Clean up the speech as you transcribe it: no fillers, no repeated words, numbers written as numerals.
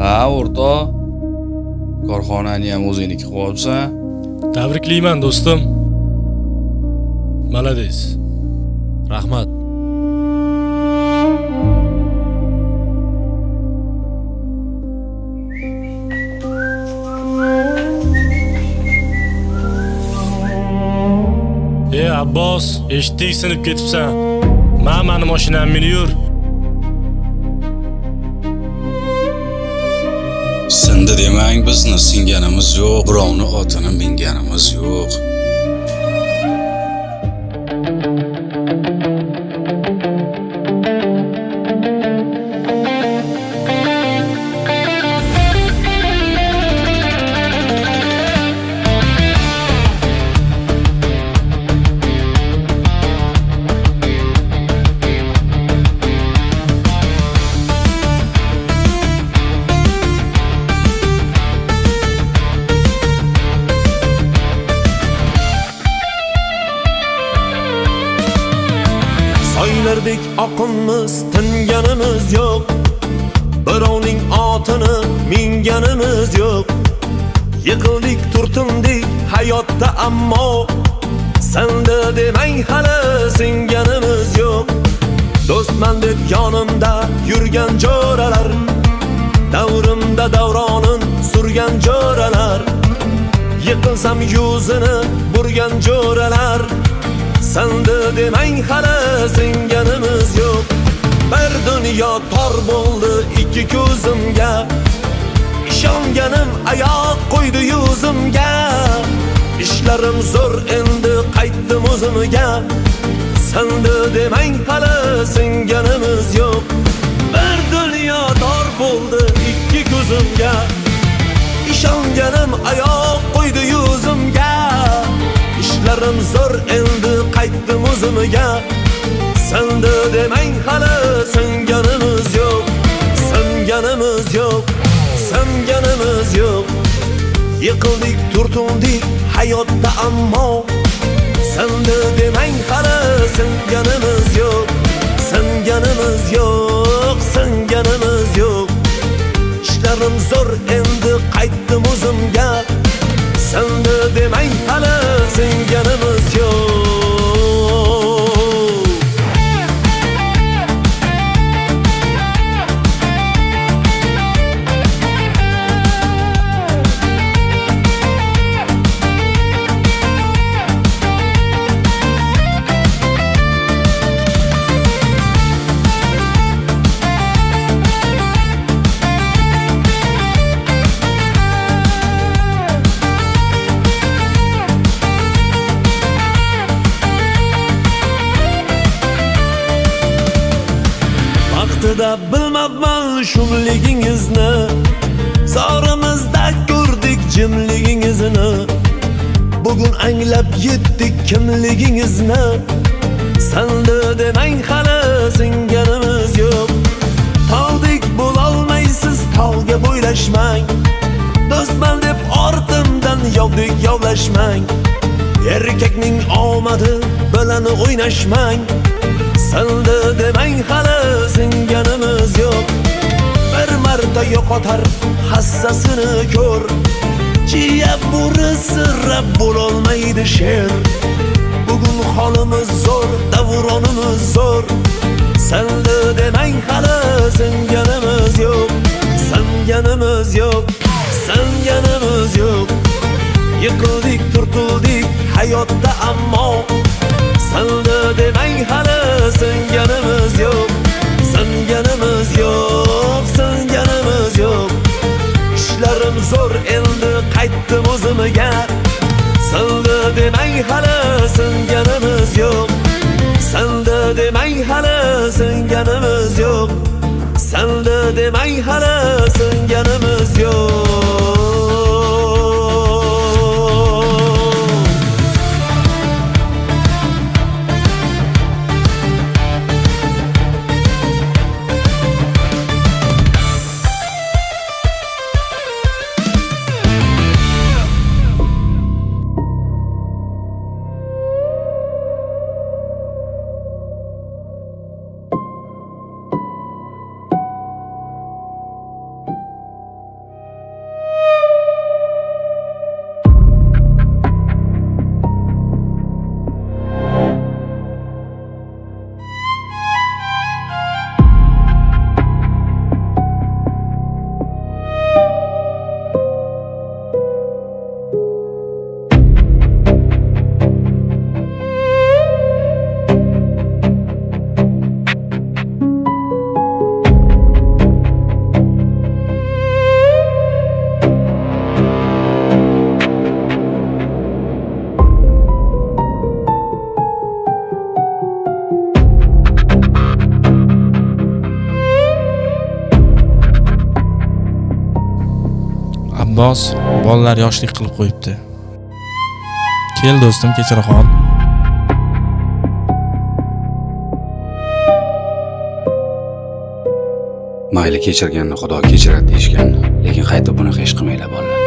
Ha, o'rtoq. Korxonani ham o'zingniki qilibsan. Tabriklayman do'stim. Malades. Rahmat. Abbos, eshitdik sinib ketibsan. Mani mashinam minib yur. Sindi demang, bizni singanimiz yo'q, birovni otini minganimiz yo'q. Soylardek oqimiz tinganimiz yo'q. Birovning otini minganimiz yo'q. Yiqildik, turtindik hayotda, ammo sindi demang hali singanimiz yo'q. Do'stman deb yonimda yurgan jo'ralar, davrimda davronin surgan jo'ralar, yiqilsam yuzini burgan jo'ralar, sindi demang hali singanimiz yo'q. Bir dunyo tor bo'ldi ikki ko'zimga, ishonganim oyoq qo'ydi yuzimga. Ishlarim zo'r endi qaytdim o'zimga, sindi demang hali singanimiz yo'q. Bir dunyo tor bo'ldi ikki ko'zimga, ishonganim oyoq qo'ydi yuzimga. Ishlarim zo'r endi qaytdim o'zimga, sindi demang hali singanimiz yo'q. Singanimiz yo'q, singanimiz yo'q. Yiqildik, turtindik hayotda, ammo sindi demang hali singanimiz yo'q. Singanimiz yo'q, singanimiz yo'q. Ishlarim zo'r endi qaytdim o'zimga, sindi demang hali singanimiz yo'q. Vaqtida bilmabman shumligingizni, zorimizda ko'rdik jimligingizni. Bugun anglab yetdik kimligingizni, sindi demang hali singanimiz yo'q. Tog'dek bo'lolmaysiz, tog'ga bo'ylashmang. Do'stman deb ortimdan yovdek yovlashmang. Erkakning omadi bilan o'ynashmang, sindi demang hali singanimiz yo'q. Bir marta yo'qotar hassasini ko'r, chiya burisi rab bo'lolmaydi sher. Bugun holimiz zo'r, davronimiz zo'r, sindi demang hali singanimiz yo'q. Singanimiz yo'q, singanimiz yo'q. Yiqildik, turtildik hayotda, ammo sindi demang hali singanimiz yo'q. Singanimiz yo'q, singanimiz yo'q. Ishlarim zo'r endi qaytdim o'zimga, sindi demang hali singanimiz yo'q. Sindi demang hali singanimiz yo'q. Sindi demang hali singanimiz yo'q. Abbos bolalar yoshlik qilib qo'yibdi. Kel do'stim, kechira qol. Mayli, kechirganni Xudo kechiradi deyishgan, lekin qayta bunaqa ish qilmanglar bolalar.